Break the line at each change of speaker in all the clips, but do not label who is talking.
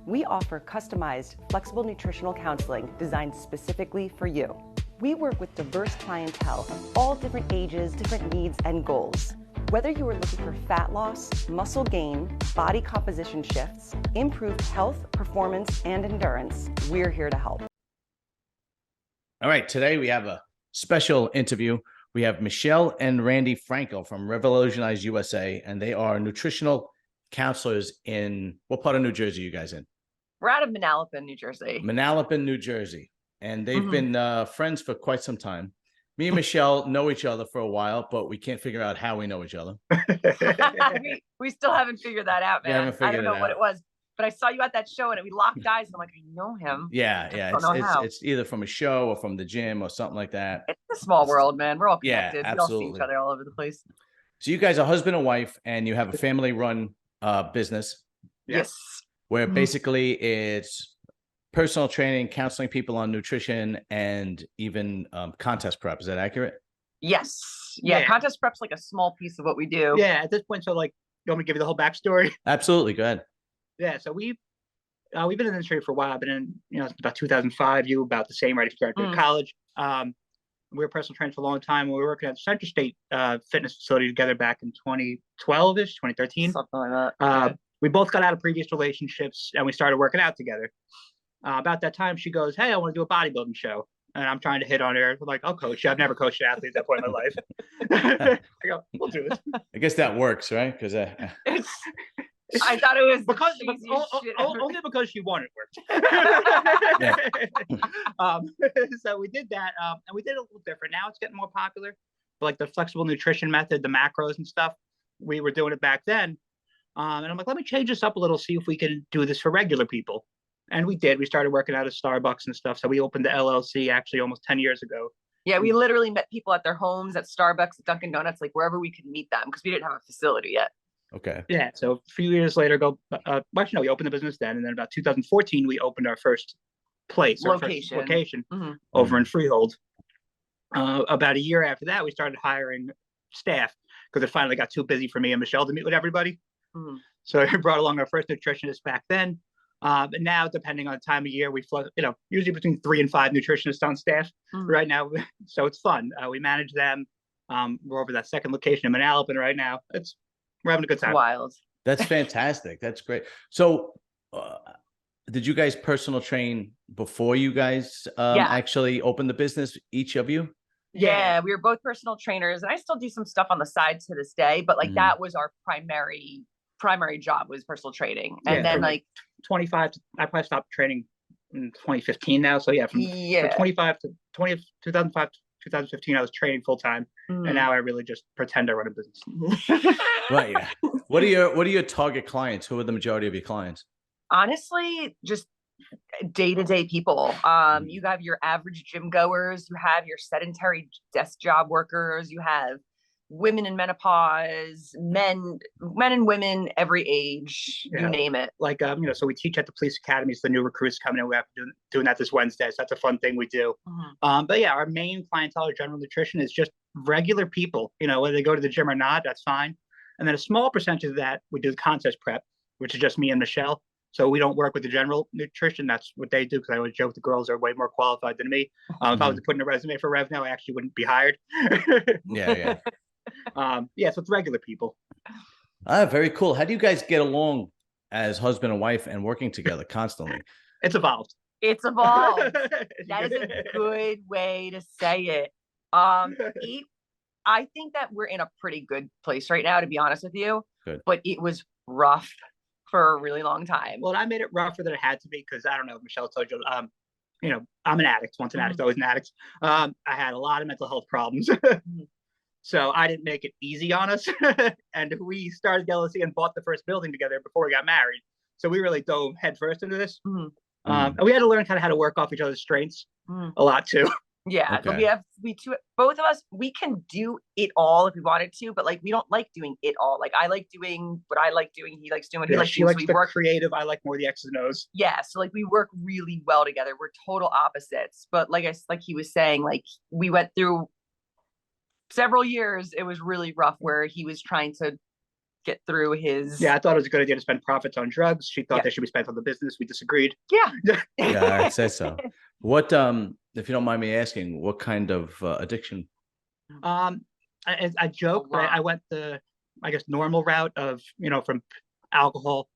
we offer customized, flexible nutritional counseling designed specifically for you. We work with diverse clientele of all different ages, different needs, and goals. Whether you are looking for fat loss, muscle gain, body composition shifts, improved health, performance, and endurance, we're here to help.
All right, today we have a special interview. We have Michelle and Randy Franco from REVOLUTIONIZE USA, and they are nutritional counselors in what part of New Jersey are you guys in?
We're out of Manalapan, New Jersey.
Manalapan, New Jersey. And they've been friends for quite some time. Me and Michelle know each other for a while, but we can't figure out how we know each other.
we still haven't figured that out, man. I don't know what it was, but I saw you at that show and we locked eyes and I'm like, I know him.
Yeah. It's either from a show or from the gym or something like that.
It's a small world, man. We're all connected.
Yeah, absolutely.
We all see each other all over the place.
So you guys are husband and wife, and you have a family-run business.
Yes.
Where basically it's personal training, counseling people on nutrition, and even contest prep. Is that accurate?
Yes. Yeah. Contest prep's like a small piece of what we do.
Yeah. At this point, so like, you want me to give you the whole backstory?
Absolutely. Go ahead.
Yeah. So we've been in the industry for a while. I've been in, about 2005. You about the same, right? If you started college. We were personal trainers for a long time. We were working at Central State Fitness Facility together back in 2012-ish, 2013.
Something like that.
We both got out of previous relationships and we started working out together. About that time, she goes, "Hey, I want to do a bodybuilding show." And I'm trying to hit on her. I'm like, "I'll coach you. I've never coached an athlete at that point in my life." I go, "We'll do this."
I guess that works, right? Because
I thought it was
only because she wanted it worked. So we did that, and we did it a little different. Now it's getting more popular, but like the flexible nutrition method, the macros and stuff. We were doing it back then, and I'm like, let me change this up a little, see if we can do this for regular people. And we did. We started working out at Starbucks and stuff. So we opened the LLC actually almost 10 years ago.
Yeah, we literally met people at their homes, at Starbucks, at Dunkin' Donuts, like wherever we could meet them because we didn't have a facility yet.
Okay.
Yeah. So a few years later, we opened the business then. And then about 2014, we opened our first place, location over in Freehold. About a year after that, we started hiring staff because it finally got too busy for me and Michelle to meet with everybody. So we brought along our first nutritionist back then. And now, depending on the time of year, we usually between 3 and 5 nutritionists on staff right now. So it's fun. We manage them. We're over that second location in Manalapan right now. We're having a good time.
Wild.
That's fantastic. That's great. So did you guys personal train before you guys actually opened the business, each of you?
Yeah, we were both personal trainers, and I still do some stuff on the side to this day, but like that was our primary job, was personal training. And then like
25 I probably stopped training in 2015 now. So from 2005 to 2015 I was training full time, and now I really just pretend I run a business.
Right. Yeah. What are your target clients? Who are the majority of your clients?
Honestly, just day-to-day people. You have your average gym goers, you have your sedentary desk job workers, you have women in menopause, men and women every age, you name it.
Like so we teach at the police academies. The new recruits coming in, we have to doing that this Wednesday, so that's a fun thing we do. But yeah, our main clientele of general nutrition is just regular people, whether they go to the gym or not, that's fine. And then a small percentage of that we do the contest prep, which is just me and Michelle. So we don't work with the general nutrition. That's what they do, because I always joke the girls are way more qualified than me. If I was to put in a resume for Rev now, I actually wouldn't be hired.
Yeah.
So it's regular people.
Very cool. How do you guys get along as husband and wife and working together constantly?
It's evolved.
That is a good way to say it. I think that we're in a pretty good place right now, to be honest with you.
Good.
But it was rough for a really long time.
Well, I made it rougher than it had to be, because I don't know if Michelle told you, I'm an addict. Once an addict, always an addict. I had a lot of mental health problems. So I didn't make it easy on us. And we started the LLC and bought the first building together before we got married. So we really dove headfirst into this. And we had to learn kind of how to work off each other's strengths a lot too.
Yeah. Okay. Both of us, we can do it all if we wanted to, but like, we don't like doing it all. Like, I like doing what I like doing. He likes doing what he likes doing.
She likes the creative. I like more the X's and O's.
Yeah. So like, we work really well together. We're total opposites. But like he was saying, like, we went through several years. It was really rough, where he was trying to get through his.
Yeah, I thought it was a good idea to spend profits on drugs. She thought they should be spent on the business. We disagreed.
Yeah.
Yeah, I said so. What, if you don't mind me asking, what kind of addiction?
I joke, but I went the, I guess, normal route of, from alcohol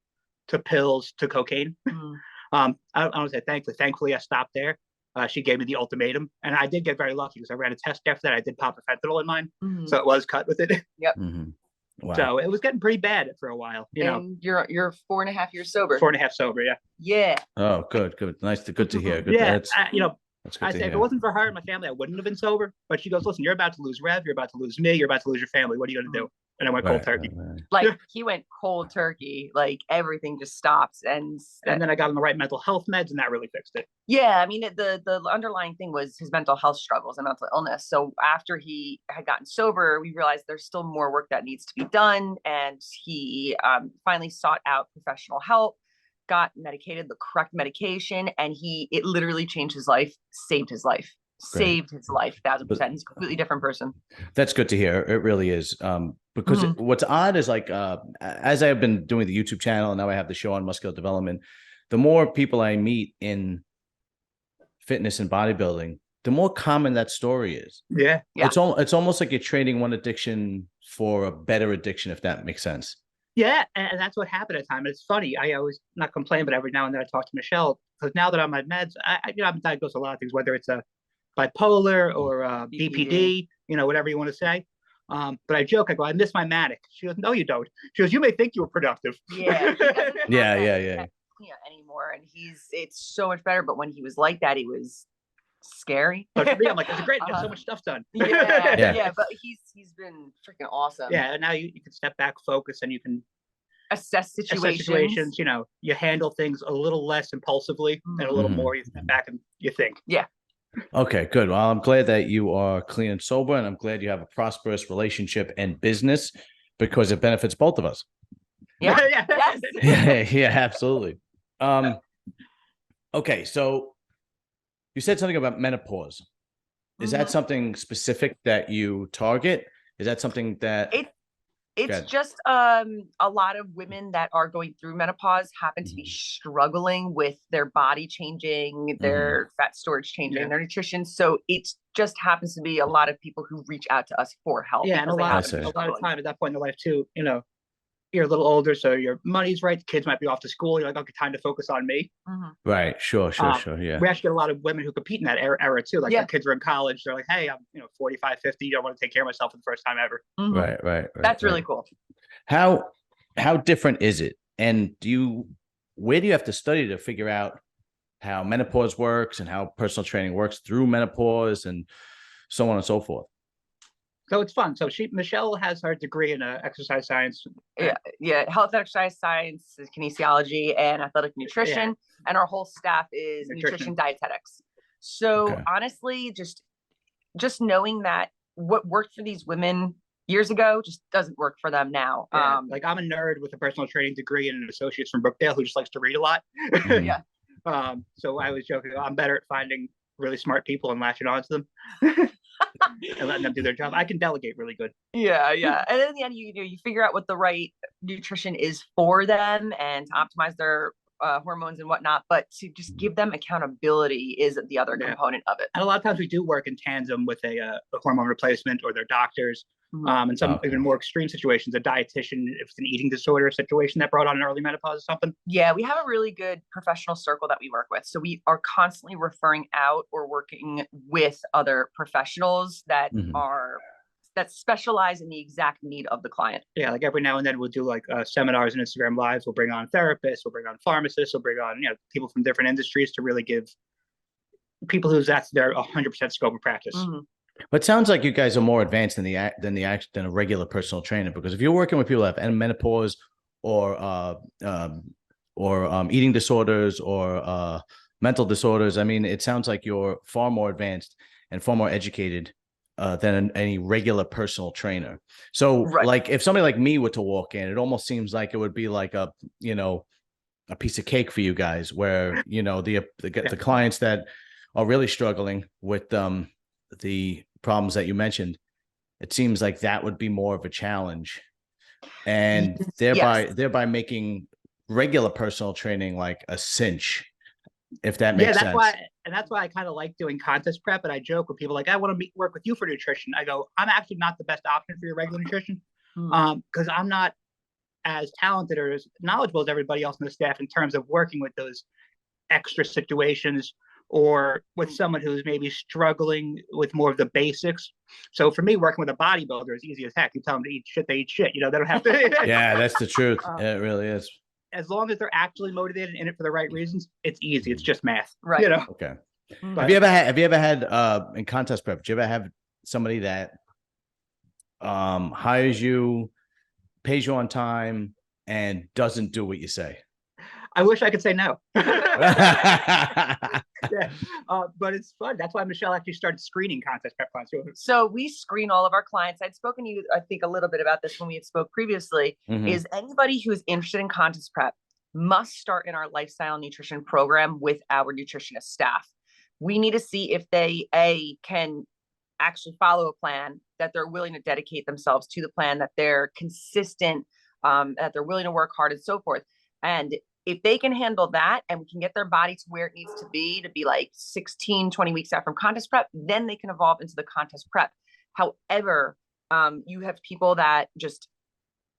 to pills to cocaine. I don't want to say thankfully I stopped there. She gave me the ultimatum, and I did get very lucky because I ran a test after that. I did pop a fentanyl in mine, so it was cut with it.
Yep.
Wow.
So it was getting pretty bad for a while.
And you're 4.5 years sober.
4.5 sober, yeah.
Yeah.
Oh, good. Nice to hear. Good.
Yeah,
That's good
I say if it wasn't for her and my family, I wouldn't have been sober. But she goes, listen, you're about to lose Rev, you're about to lose me, you're about to lose your family. What are you going to do? And I went cold turkey.
Right.
Like he went cold turkey. Like everything just stops. And
then I got on the right mental health meds, and that really fixed it.
Yeah, I mean, the underlying thing was his mental health struggles and mental illness. So after he had gotten sober, we realized there's still more work that needs to be done. And he finally sought out professional help, got medicated, the correct medication, and it literally changed his life, saved his life.
Great.
Saved his life 1,000%. He's a completely different person.
That's good to hear. It really is. Because what's odd is like, as I've been doing the YouTube channel and now I have the show on muscular development, the more people I meet in fitness and bodybuilding, the more common that story is.
Yeah.
It's almost like you're trading one addiction for a better addiction, if that makes sense.
Yeah, and that's what happened at the time. It's funny. I always not complain, but every now and then I talk to Michelle, because now that I'm on meds, I've been diagnosed with a lot of things, whether it's a bipolar or BPD, whatever you want to say. But I joke, I go, I miss my manic. She goes, no, you don't. She goes, you may think you were productive.
Yeah.
Yeah.
Anymore, and it's so much better. But when he was like that, he was scary.
But for me, I'm like, it's great. Got so much stuff done.
Yeah. But he's been freaking awesome.
Yeah, and now you can step back, focus, and you can
assess situations.
You handle things a little less impulsively and a little more. You step back and you think.
Yeah.
Okay, good. Well, I'm glad that you are clean and sober, and I'm glad you have a prosperous relationship and business because it benefits both of us.
Yeah.
Yes. Yeah, absolutely. Okay, so you said something about menopause. Is that something specific that you target? Is that something that
it's just a lot of women that are going through menopause happen to be struggling with their body changing, their fat storage changing, their nutrition. So it just happens to be a lot of people who reach out to us for help.
Yeah, and a lot of time at that point in their life too, you're a little older, so your money's right. The kids might be off to school. You're like, okay, time to focus on me.
Right. Sure. Yeah.
We actually get a lot of women who compete in that era too. Like their kids are in college. They're like, hey, I'm 45, 50. I want to take care of myself for the first time ever.
Right.
That's really cool.
How different is it? And where do you have to study to figure out how menopause works and how personal training works through menopause and so on and so forth?
So it's fun. So Michelle has her degree in exercise science.
Yeah, health and exercise science, kinesiology, and athletic nutrition. And our whole staff is nutrition dietetics. So honestly, just knowing that what worked for these women years ago just doesn't work for them now.
Like I'm a nerd with a personal training degree and an associate's from Brookdale who just likes to read a lot. So I was joking, I'm better at finding really smart people and latching onto them. And letting them do their job. I can delegate really good.
Yeah. And then in the end, you figure out what the right nutrition is for them and to optimize their hormones and whatnot. But to just give them accountability is the other component of it.
And a lot of times we do work in tandem with a hormone replacement or their doctors. In some even more extreme situations, a dietitian, if it's an eating disorder situation that brought on an early menopause or something. Yeah,
we have a really good professional circle that we work with. So we are constantly referring out or working with other professionals that that specialize in the exact need of the client.
Yeah, like every now and then we'll do like seminars and Instagram lives. We'll bring on therapists, we'll bring on pharmacists, we'll bring on people from different industries to really give people that's their 100% scope of practice.
But it sounds like you guys are more advanced than a regular personal trainer, because if you're working with people that have menopause or eating disorders or mental disorders, I mean, it sounds like you're far more advanced and far more educated than any regular personal trainer. So like if somebody like me were to walk in, it almost seems like it would be like a piece of cake for you guys where, the clients that are really struggling with the problems that you mentioned, it seems like that would be more of a challenge and thereby making regular personal training like a cinch, if that makes sense.
That's why I kind of like doing contest prep. And I joke with people like, I want to work with you for nutrition. I go, I'm actually not the best option for your regular nutrition, because I'm not as talented or as knowledgeable as everybody else on the staff in terms of working with those extra situations, or with someone who's maybe struggling with more of the basics. So for me, working with a bodybuilder is easy as heck. You tell them to eat shit, they eat shit. You know, they don't have to.
Yeah, that's the truth. It really is.
As long as they're actually motivated and in it for the right reasons, it's easy. It's just math,
right?
You know.
Okay. But have you ever had in contest prep? Do you ever have somebody that hires you, pays you on time, and doesn't do what you say?
I wish I could say no. Yeah. But it's fun. That's why Michelle actually started screening contest prep clients.
So we screen all of our clients. I'd spoken to you, I think, a little bit about this when we had spoke previously. Is anybody who's interested in contest prep must start in our lifestyle nutrition program with our nutritionist staff. We need to see if they can actually follow a plan, that they're willing to dedicate themselves to the plan, that they're consistent, that they're willing to work hard and so forth. And if they can handle that and we can get their body to where it needs to be like 16, 20 weeks out from contest prep, then they can evolve into the contest prep. However, you have people that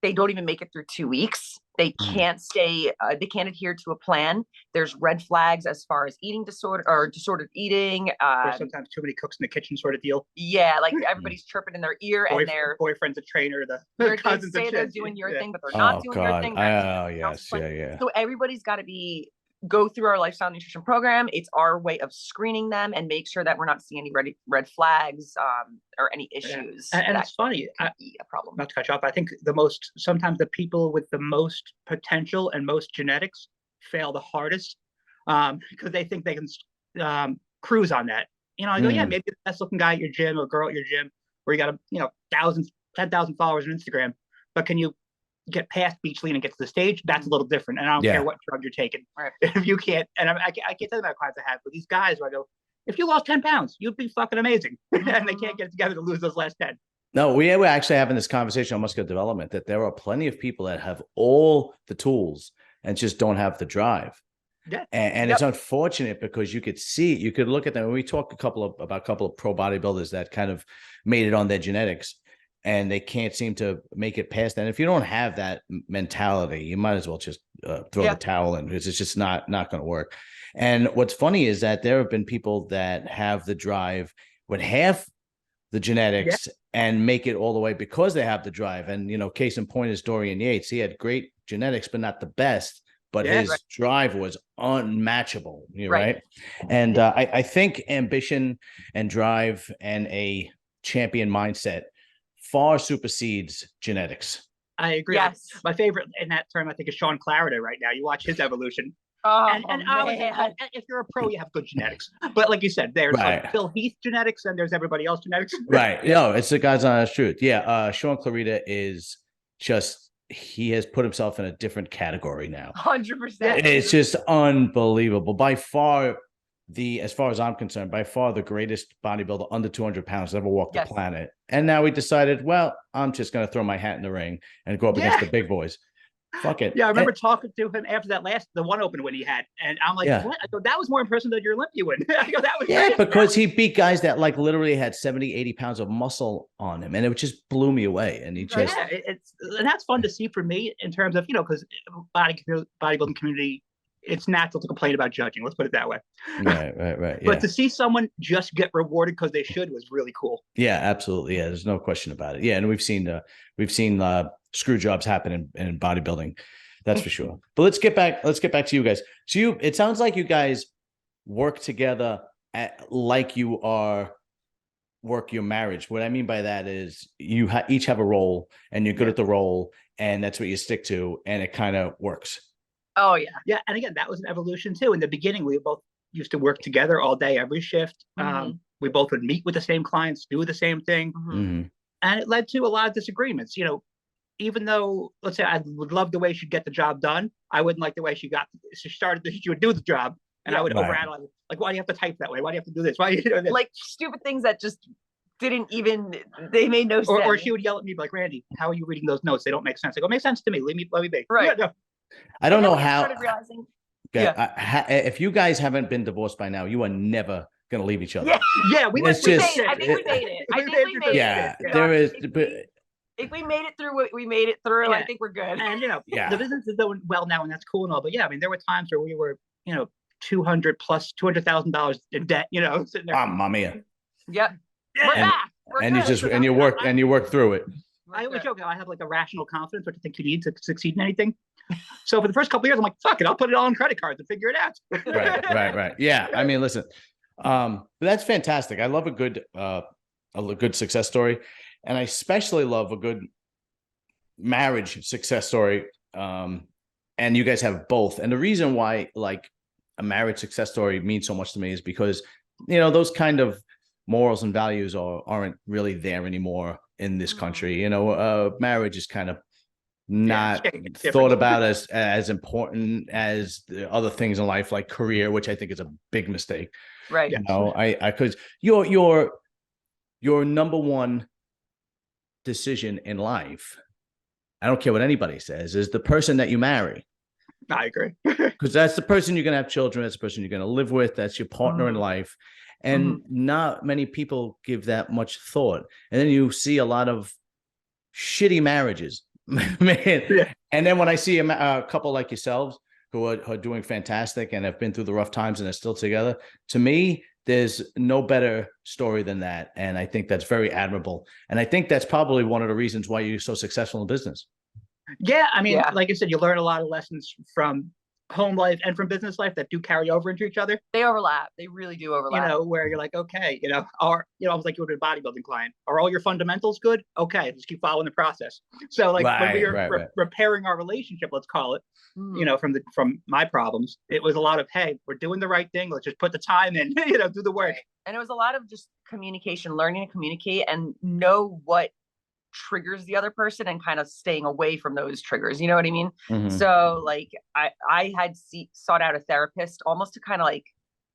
they don't even make it through 2 weeks. They can't they can't adhere to a plan. There's red flags as far as eating disorder or disordered eating.
Or sometimes too many cooks in the kitchen sort of deal.
Yeah, like everybody's chirping in their ear and their
boyfriend's a trainer.
They say they're doing your thing, but they're not doing your thing.
Oh, yes, yeah.
So everybody's got to go through our lifestyle nutrition program. It's our way of screening them and make sure that we're not seeing any red flags or any issues.
Yeah. And it's funny,
a problem.
Not to cut you off. I think sometimes the people with the most potential and most genetics fail the hardest, because they think they can cruise on that. You know, I go, yeah, maybe the best looking guy at your gym or girl at your gym, where you got 10,000 followers on Instagram, but can you get past beach lean and get to the stage? That's a little different. And I don't care what drug you're taking. Right. If you can't, and I can't tell you about clients I have, but these guys where I go, if you lost 10 pounds, you'd be fucking amazing. And they can't get it together to lose those last 10.
No, we were actually having this conversation on muscular development, that there are plenty of people that have all the tools and just don't have the drive.
Yeah.
And it's unfortunate, because you could look at them. We talked about a couple of pro bodybuilders that kind of made it on their genetics, and they can't seem to make it past that. And if you don't have that mentality, you might as well just throw the towel in, because it's just not going to work. And what's funny is that there have been people that have the drive with half the genetics and make it all the way because they have the drive. And, case in point is Dorian Yates. He had great genetics, but not the best. But his drive was unmatchable, right? And I think ambition and drive and a champion mindset far supersedes genetics.
I agree.
Yes.
My favorite in that term, I think, is Sean Clarida right now. You watch his evolution. And if you're a pro, you have good genetics. But like you said, there's Phil Heath genetics and there's everybody else genetics.
Right. It's the guy's honest truth. Yeah. Sean Clarida is he has put himself in a different category now.
100%.
It's just unbelievable. By far, as far as I'm concerned, by far the greatest bodybuilder under 200 pounds ever walked the planet. And now we decided, well, I'm just going to throw my hat in the ring and go up against the big boys. Fuck it.
Yeah, I remember talking to him after the one open win he had. And I'm like, what? I go, that was more impressive than your Olympia win. I go, that was great.
Because he beat guys that like literally had 70, 80 pounds of muscle on him. And it just blew me away. And he just...
Yeah, and that's fun to see for me in terms of, because bodybuilding community, it's natural to complain about judging. Let's put it that way.
Right.
But to see someone just get rewarded because they should was really cool.
Yeah, absolutely. Yeah, there's no question about it. Yeah, and we've seen screw jobs happen in bodybuilding. That's for sure. But let's get back to you guys. So it sounds like you guys work together like you work your marriage. What I mean by that is you each have a role and you're good at the role, and that's what you stick to, and it kind of works.
Oh yeah.
Yeah. And again, that was an evolution too. In the beginning, we both used to work together all day, every shift. We both would meet with the same clients, do the same thing. And it led to a lot of disagreements. Even though, let's say I would love the way she'd get the job done, I wouldn't like the way she would do the job. And I would overanalyze, like, why do you have to type that way? Why do you have to do this? Why do you do this?
Like stupid things that just didn't even, they made no sense.
Or she would yell at me like, Randy, how are you reading those notes? They don't make sense. I go, make sense to me. Let me be.
Right.
Yeah, no.
I don't know how.
Realizing,
if you guys haven't been divorced by now, you are never gonna leave each other.
Yeah,
we made it.
I think we made it. I think we made it.
Yeah, there is.
If we made it through what we made it through, I think we're good.
And the business is doing well now, and that's cool and all. But yeah, I mean, there were times where we were, $200,000 in debt, sitting there.
Mamma mia.
Yep. We're back.
You work through it.
I always joke, I have like a rational confidence, which I think you need to succeed in anything. So for the first couple of years, I'm like, fuck it, I'll put it all on credit cards and figure it out.
Right. Yeah. I mean, listen, but that's fantastic. I love a good success story. And I especially love a good marriage success story. And you guys have both. And the reason why like a marriage success story means so much to me is because, those kind of morals and values aren't really there anymore in this country. Marriage is kind of not thought about as important as the other things in life, like career, which I think is a big mistake.
Right.
Because your number one decision in life, I don't care what anybody says, is the person that you marry.
I agree.
Because that's the person you're going to have children. That's the person you're going to live with. That's your partner in life. And not many people give that much thought. And then you see a lot of shitty marriages, man. Yeah. And then when I see a couple like yourselves who are doing fantastic and have been through the rough times and are still together, to me, there's no better story than that. And I think that's very admirable. And I think that's probably one of the reasons why you're so successful in business.
Yeah. I mean, like I said, you learn a lot of lessons from home life and from business life that do carry over into each other.
They overlap. They really do overlap.
Where you're like, okay, I was like you with a bodybuilding client. Are all your fundamentals good? Okay, just keep following the process. So like when we were repairing our relationship, let's call it, from my problems, it was a lot of, hey, we're doing the right thing. Let's just put the time in, do the work.
And it was a lot of just communication, learning to communicate and know what triggers the other person and kind of staying away from those triggers. You know what I mean? So like I had sought out a therapist almost to kind of like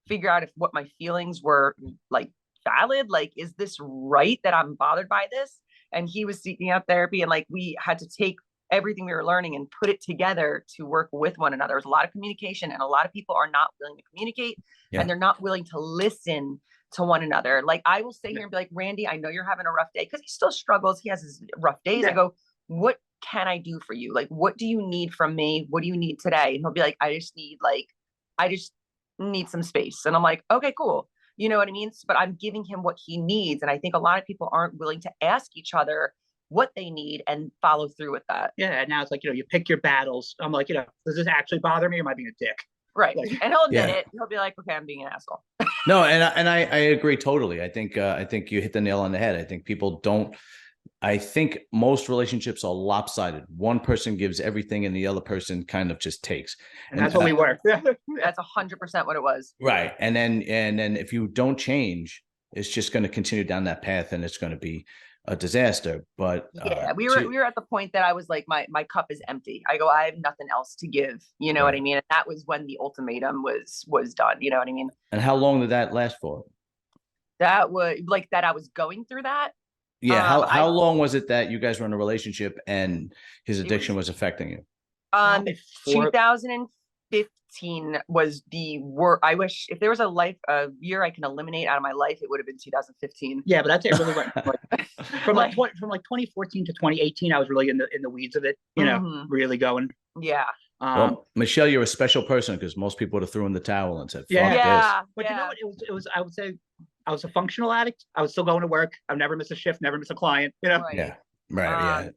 figure out if what my feelings were like valid. Like, is this right that I'm bothered by this? And he was seeking out therapy, and like we had to take everything we were learning and put it together to work with one another. There's a lot of communication, and a lot of people are not willing to communicate and they're not willing to listen to one another. Like I will stay here and be like, Randy, I know you're having a rough day, because he still struggles. He has his rough days. I go, what can I do for you? Like, what do you need from me? What do you need today? And he'll be like, I just need some space. And I'm like, okay, cool. You know what I mean? But I'm giving him what he needs. And I think a lot of people aren't willing to ask each other what they need and follow through with that.
Yeah. And now it's like, you pick your battles. I'm like, does this actually bother me, or am I being a dick?
Right. Like, and he'll admit it. He'll be like, okay, I'm being an asshole.
No, and I agree totally. I think you hit the nail on the head. I think people don't. I think most relationships are lopsided. One person gives everything, and the other person kind of just takes.
And that's what we were.
That's 100% what it was.
Right. And then if you don't change, it's just going to continue down that path, and it's going to be a disaster. But
we were at the point that I was like, my cup is empty. I go, I have nothing else to give. You know what I mean? And that was when the ultimatum was done. You know what I mean?
And how long did that last for?
That was like that I was going through that.
Yeah. How long was it that you guys were in a relationship and his addiction was affecting you?
2015 was the worst. I wish if there was a year I can eliminate out of my life, it would have been 2015.
Yeah, but that's it. Really went from 2014 to 2018. I was really in the weeds of it. Really going.
Yeah.
Well, Michelle, you're a special person, because most people would have thrown in the towel and said, "Fuck this."
But you know what? It was. I would say I was a functional addict. I was still going to work. I've never missed a shift. Never missed a client.
Yeah. Right. Yeah.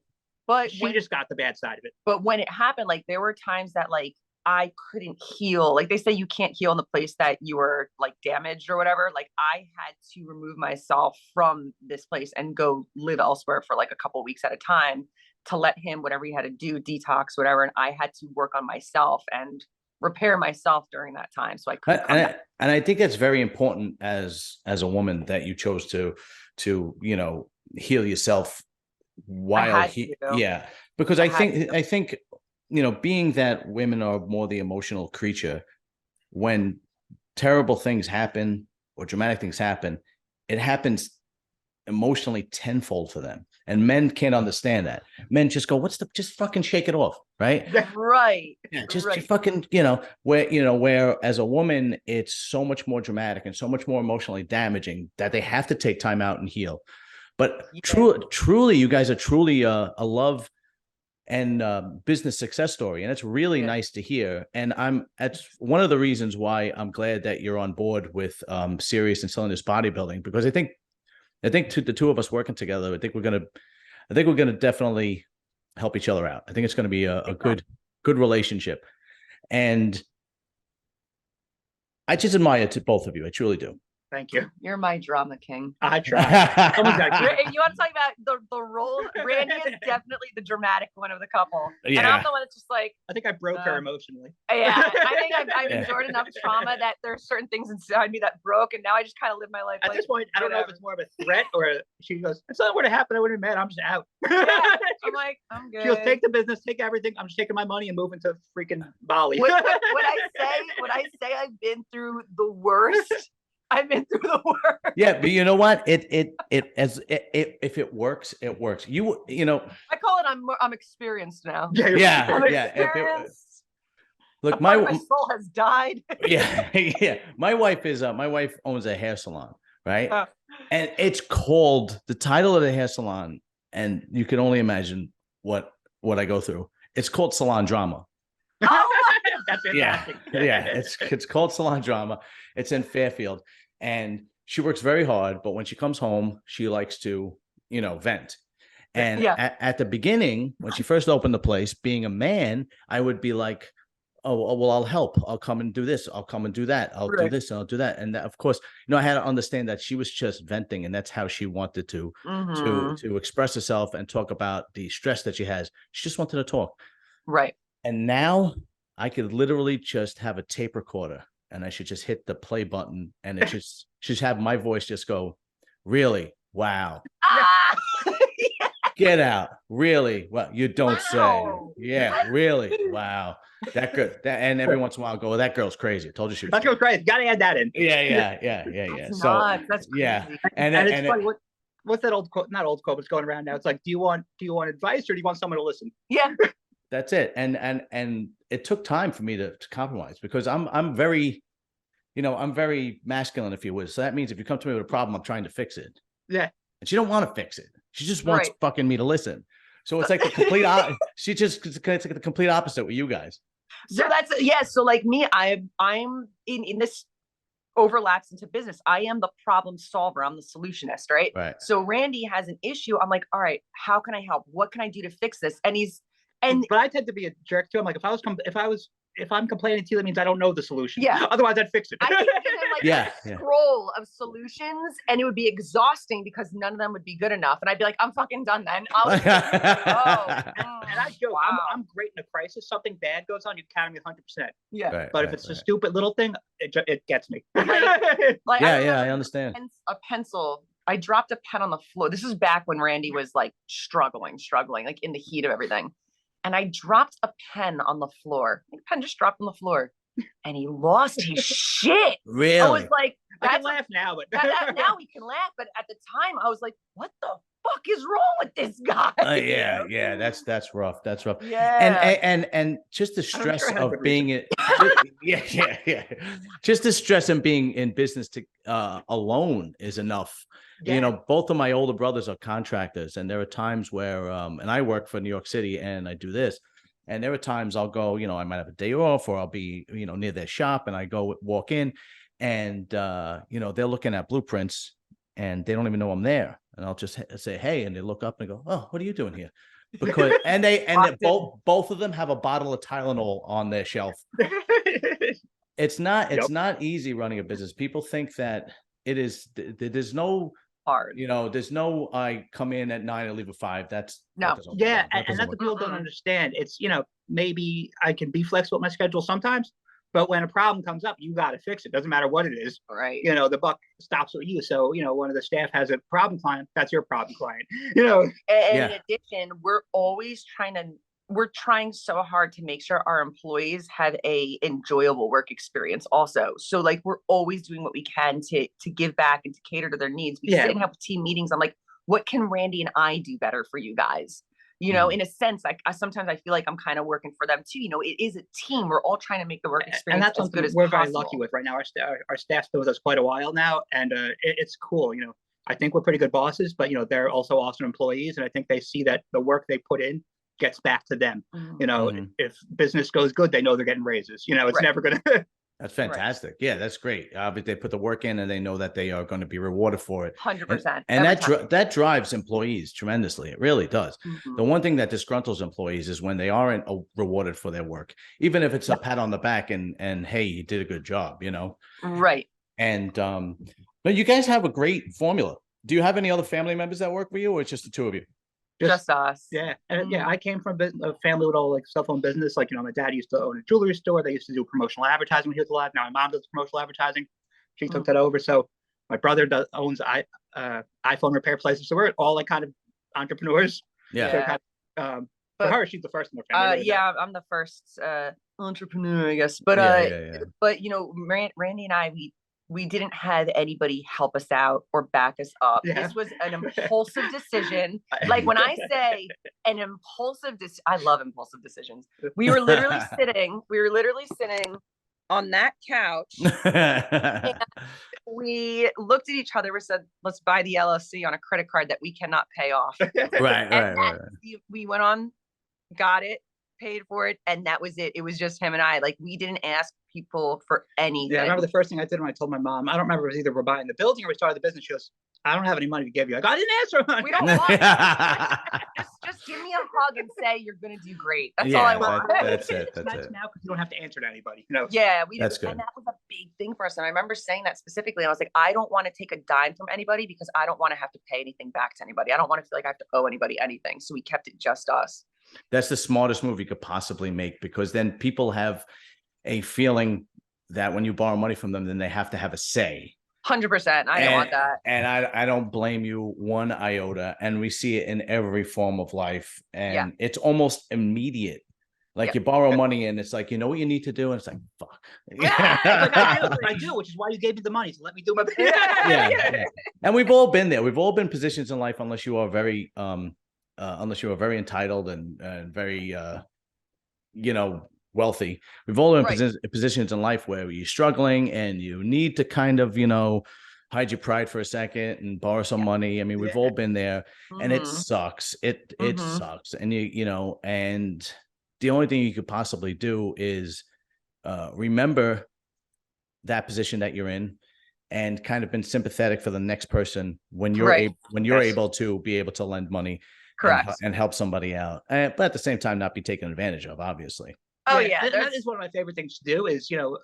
But
she just got the bad side of it.
But when it happened, like there were times that like I couldn't heal. Like they say, you can't heal in the place that you were like damaged or whatever. Like I had to remove myself from this place and go live elsewhere for like a couple of weeks at a time to let him, whatever he had to do, detox, whatever. And I had to work on myself and repair myself during that time. So I couldn't.
And I think that's very important as a woman, that you chose to heal yourself while because I think being that women are more the emotional creature, when terrible things happen or dramatic things happen, it happens emotionally tenfold for them. And men can't understand that. Men just go, just fucking shake it off, right?
Right.
Yeah, just fucking, where as a woman, it's so much more dramatic and so much more emotionally damaging that they have to take time out and heal. But truly, you guys are truly a love and business success story. And it's really nice to hear. And that's one of the reasons why I'm glad that you're on board with Serious and Cylinder Bodybuilding, because I think the two of us working together, I think we're gonna definitely help each other out. I think it's going to be a good relationship. And I just admire both of you. I truly do.
Thank you.
You're my drama king.
I try.
If you want to talk about the role, Randy is definitely the dramatic one of the couple.
Yeah.
And I'm the one that's just like,
I think I broke her emotionally.
Yeah. I think I've endured enough trauma that there's certain things inside me that broke, and now I just kind of live my life.
At this point, I don't know if it's more of a threat or she goes, if something would have happened, I would have been mad. I'm just out.
Yeah. I'm like, I'm good.
She'll take the business, take everything. I'm just taking my money and moving to freaking Bali.
When I say I've been through the worst, I've been through the worst.
Yeah, but you know what? If it works, it works. I
call it I'm experienced now.
Yeah.
I'm experienced.
Look,
my soul has died.
Yeah. My wife owns a hair salon, right? And it's called, the title of the hair salon, and you can only imagine what I go through. It's called Salon Drama.
That's fantastic.
Yeah. It's called Salon Drama. It's in Fairfield, and she works very hard, but when she comes home, she likes to, vent. And at the beginning, when she first opened the place, being a man, I would be like, oh, well, I'll help. I'll come and do this. I'll come and do that. I'll do this and I'll do that. And of course, I had to understand that she was just venting, and that's how she wanted to express herself and talk about the stress that she has. She just wanted to talk.
Right.
And now I could literally just have a tape recorder, and I should just hit the play button, and it just have my voice just go, really? Wow. Get out. Really? Well, you don't say. Yeah, really? Wow. That good. And every once in a while, I go, that girl's crazy. I told you she was.
That girl's crazy. Got to add that in.
Yeah.
That's crazy.
Yeah. And it's funny. What's that old quote? Not old quote, but it's going around now. It's like, do you want advice, or do you want someone to listen?
Yeah.
That's it. And it took time for me to compromise, because I'm very, I'm very masculine, if you would. So that means if you come to me with a problem, I'm trying to fix it.
Yeah.
And she don't want to fix it. She just wants fucking me to listen. So it's like the complete it's like the complete opposite with you guys.
So that's so like me, I'm in this overlaps into business. I am the problem solver. I'm the solutionist, right?
Right.
So Randy has an issue. I'm like, all right, how can I help? What can I do to fix this?
But I tend to be a jerk too. I'm like, if I'm complaining to you, that means I don't know the solution.
Yeah.
Otherwise, I'd fix it.
I could give him a scroll of solutions, and it would be exhausting because none of them would be good enough. And I'd be like, I'm fucking done then. And
I joke, I'm great in a crisis. Something bad goes on, you count me 100%.
Yeah.
But if it's a stupid little thing, it gets me.
I understand.
A pencil. I dropped a pen on the floor. This is back when Randy was like struggling, like in the heat of everything. And I dropped a pen on the floor. The pen just dropped on the floor, and he lost his shit.
Really?
I was like,
I can laugh now, but
now we can laugh. But at the time, I was like, what the fuck is wrong with this guy?
Yeah. That's rough. That's rough.
Yeah.
And just the stress of being it. Yeah. Just the stress of being in business alone is enough. Yeah. Both of my older brothers are contractors, and there are times where, and I work for New York City, and I do this, and there are times I'll go, I might have a day off, or I'll be, near their shop, and I go walk in, and, they're looking at blueprints, and they don't even know I'm there. And I'll just say, hey, and they look up and go, oh, what are you doing here? Because, and they both of them have a bottle of Tylenol on their shelf. It's not easy running a business. People think that it is, there's no
hard.
There's no, I come in at 9 and leave at 5. That's
no.
Yeah. And that's what people don't understand. It's, maybe I can be flexible with my schedule sometimes, but when a problem comes up, you got to fix it. Doesn't matter what it is.
Right.
The buck stops with you. So, one of the staff has a problem client. That's your problem client,
In addition, we're always trying to we're trying so hard to make sure our employees have a enjoyable work experience also. So like, we're always doing what we can to give back and to cater to their needs. We sit and have team meetings. I'm like, what can Randy and I do better for you guys? You know, in a sense, like sometimes I feel like I'm kind of working for them too. You know, it is a team. We're all trying to make the work experience
and that's
as good as
we're
possible.
very lucky with right now. Our staff's been with us quite a while now, and it's cool. You know, I think we're pretty good bosses, but you know, they're also awesome employees, and I think they see that the work they put in gets back to them. You know, if business goes good, they know they're getting raises. You know, it's never gonna.
That's fantastic. Yeah, that's great. But they put the work in and they know that they are going to be rewarded for it.
100%.
And that drives employees tremendously. It really does. The one thing that disgruntles employees is when they aren't rewarded for their work, even if it's a pat on the back and hey, you did a good job, you know?
Right.
And but you guys have a great formula. Do you have any other family members that work for you, or it's just the two of you?
Just us.
Yeah. And I came from a family with all like cell phone business. Like, you know, my dad used to own a jewelry store. They used to do promotional advertising when he was alive. Now my mom does promotional advertising. She took that over. So my brother owns iPhone repair places. So we're all like kind of entrepreneurs.
Yeah.
So kind of, for her, she's the first in her family.
Yeah, I'm the first entrepreneur, I guess. But but you know, Randy and I, we didn't have anybody help us out or back us up. This was an impulsive decision. Like when I say an impulsive decision, I love impulsive decisions. We were literally sitting on that couch. And we looked at each other. We said, let's buy the LLC on a credit card that we cannot pay off.
Right.
We went on, got it, paid for it, and that was it. It was just him and I. Like, we didn't ask people for anything.
Yeah, I remember the first thing I did when I told my mom, I don't remember if it was either we're buying the building or we started the business. She goes, I don't have any money to give you. I go, I didn't ask for money.
We don't want just give me a hug and say you're gonna do great. That's all I want.
That's it.
That's nice now because you don't have to answer to anybody. You know?
Yeah,
that's good.
And that was a big thing for us. And I remember saying that specifically. I was like, I don't want to take a dime from anybody because I don't want to have to pay anything back to anybody. I don't want to feel like I have to owe anybody anything. So we kept it just us.
That's the smartest move you could possibly make, because then people have a feeling that when you borrow money from them, then they have to have a say.
100%. I don't want that.
And I don't blame you one iota. And we see it in every form of life. And it's almost immediate. Like you borrow money and it's like, you know what you need to do? And it's like, fuck.
I do, which is why you gave me the money. So let me do my business.
Yeah. And we've all been there. We've all been positions in life, unless you are very entitled and very, wealthy. We've all been positions in life where you're struggling and you need to kind of, hide your pride for a second and borrow some money. I mean, we've all been there, and it sucks. It sucks. And and the only thing you could possibly do is remember that position that you're in, and kind of been sympathetic for the next person when you're able to be able to lend money.
Correct.
And help somebody out. But at the same time, not be taken advantage of, obviously.
Oh yeah,
that is one of my favorite things to do. Is you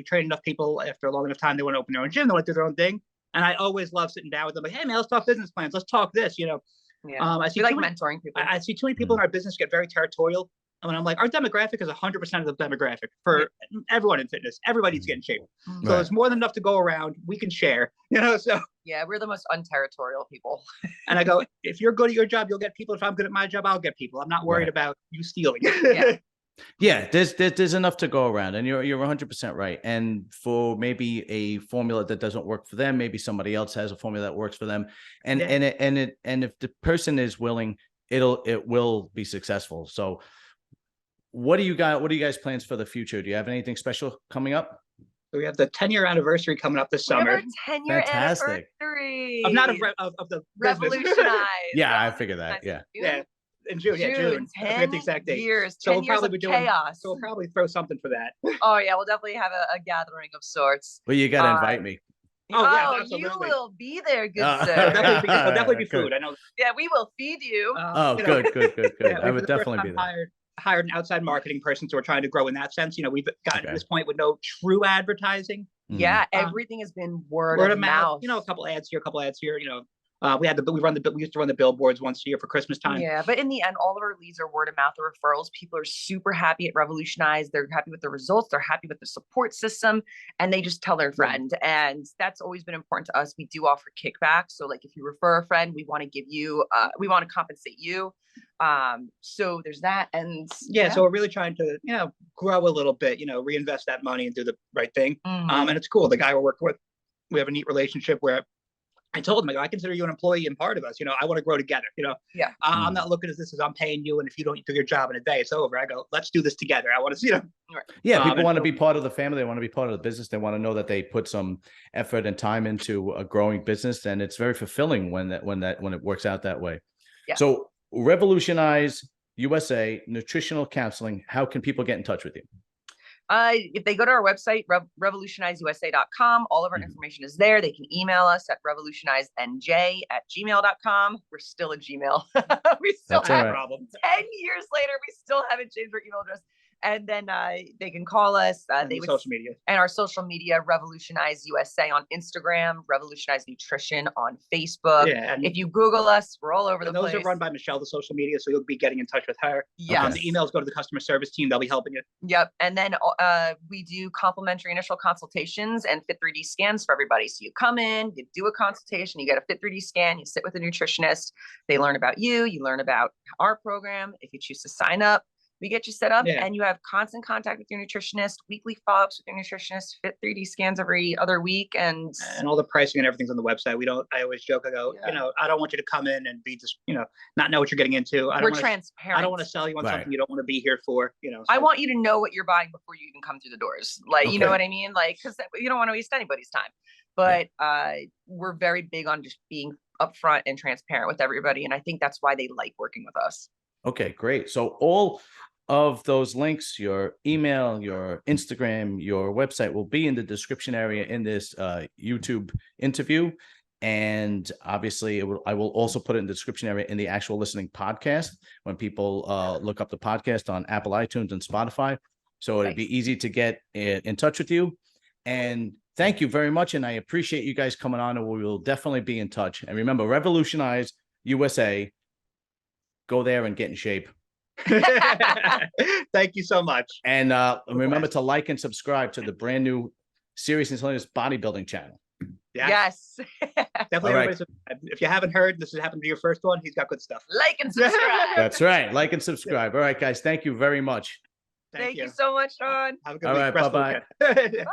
train enough people after a long enough time, they want to open their own gym, they want to do their own thing, and I always love sitting down with them like, hey man, let's talk business plans, let's talk this.
I see mentoring people.
I see too many people in our business get very territorial, and I'm like, our demographic is 100% of the demographic for everyone in fitness. Everybody needs to get in shape, so there's more than enough to go around. We can share, so.
Yeah, we're the most unterritorial people.
And I go, if you're good at your job, you'll get people. If I'm good at my job, I'll get people. I'm not worried about you stealing.
Yeah, there's enough to go around, and you're 100% right. And for maybe a formula that doesn't work for them, maybe somebody else has a formula that works for them. And if the person is willing, it will be successful. So what do you guys plans for the future? Do you have anything special coming up?
So we have the 10-year anniversary coming up this summer.
10-year anniversary.
Of the
Revolutionize.
Yeah, I figured that. Yeah.
In June. I forget the exact date.
Years.
So we'll probably be doing
chaos.
So we'll probably throw something for that.
Oh yeah, we'll definitely have a gathering of sorts.
Well, you gotta invite me.
Oh, you will be there, good sir.
Definitely be food. I know.
Yeah, we will feed you.
Good. Yeah, I would definitely be there.
Hired an outside marketing person, so we're trying to grow in that sense. We've gotten to this point with no true advertising.
Yeah, everything has been word of mouth.
A couple ads here, We used to run the billboards once a year for Christmas time.
Yeah, but in the end, all of our leads are word of mouth or referrals. People are super happy at Revolutionize. They're happy with the results. They're happy with the support system, and they just tell their friend. And that's always been important to us. We do offer kickbacks. So like if you refer a friend, we want to give you, we want to compensate you. So there's that. And
so we're really trying to, grow a little bit, reinvest that money and do the right thing. And it's cool. The guy we're working with, we have a neat relationship where I told him, I consider you an employee and part of us. I want to grow together. I'm not looking at this as I'm paying you, and if you don't do your job in a day, it's over. I go, let's do this together. I want to see them.
Yeah, people want to be part of the family. They want to be part of the business. They want to know that they put some effort and time into a growing business, and it's very fulfilling when it works out that way.
Yeah.
So, Revolutionize USA Nutritional Counseling. How can people get in touch with you?
If they go to our website, revolutionizenj.com, all of our information is there. They can email us at revolutionizenj@gmail.com. We're still at Gmail. We still have problems. 10 years later, we still haven't changed our email address. And then they can call us.
Social media.
And our social media, Revolutionize USA on Instagram, Revolutionize Nutrition on Facebook.
Yeah,
if you Google us, we're all over the place.
Those are run by Michelle, the social media, so you'll be getting in touch with her.
Yes.
The emails go to the customer service team. They'll be helping you.
Yep. And then we do complimentary initial consultations and Fit 3D scans for everybody. So you come in, you do a consultation, you get a Fit 3D scan, you sit with a nutritionist. They learn about you, you learn about our program. If you choose to sign up, we get you set up and you have constant contact with your nutritionist, weekly follow-ups with your nutritionist, Fit 3D scans every other week. And
all the pricing and everything's on the website. I always joke, I go, I don't want you to come in and be just, not know what you're getting into.
We're transparent.
I don't want to sell you on something you don't want to be here for, So.
I want you to know what you're buying before you even come through the doors. Like, you know what I mean? Like, because you don't want to waste anybody's time. But we're very big on just being upfront and transparent with everybody. And I think that's why they like working with us.
Okay, great. So all of those links, your email, your Instagram, your website will be in the description area in this YouTube interview. And obviously I will also put it in the description area in the actual listening podcast when people look up the podcast on Apple, iTunes, and Spotify. So it'd be easy to get in touch with you. And thank you very much. And I appreciate you guys coming on, and we will definitely be in touch. And remember, Revolutionize USA. Go there and get in shape.
Thank you so much.
And remember to like and subscribe to the brand new Serious and Hilarious Bodybuilding channel.
Yes.
Definitely. Right. If you haven't heard, this has happened to your first one. He's got good stuff.
Like and subscribe.
That's right. Like and subscribe. All right, guys. Thank you very much.
Thank you so much, Sean.
Have a good
week.
All right. Bye-bye.
Bye.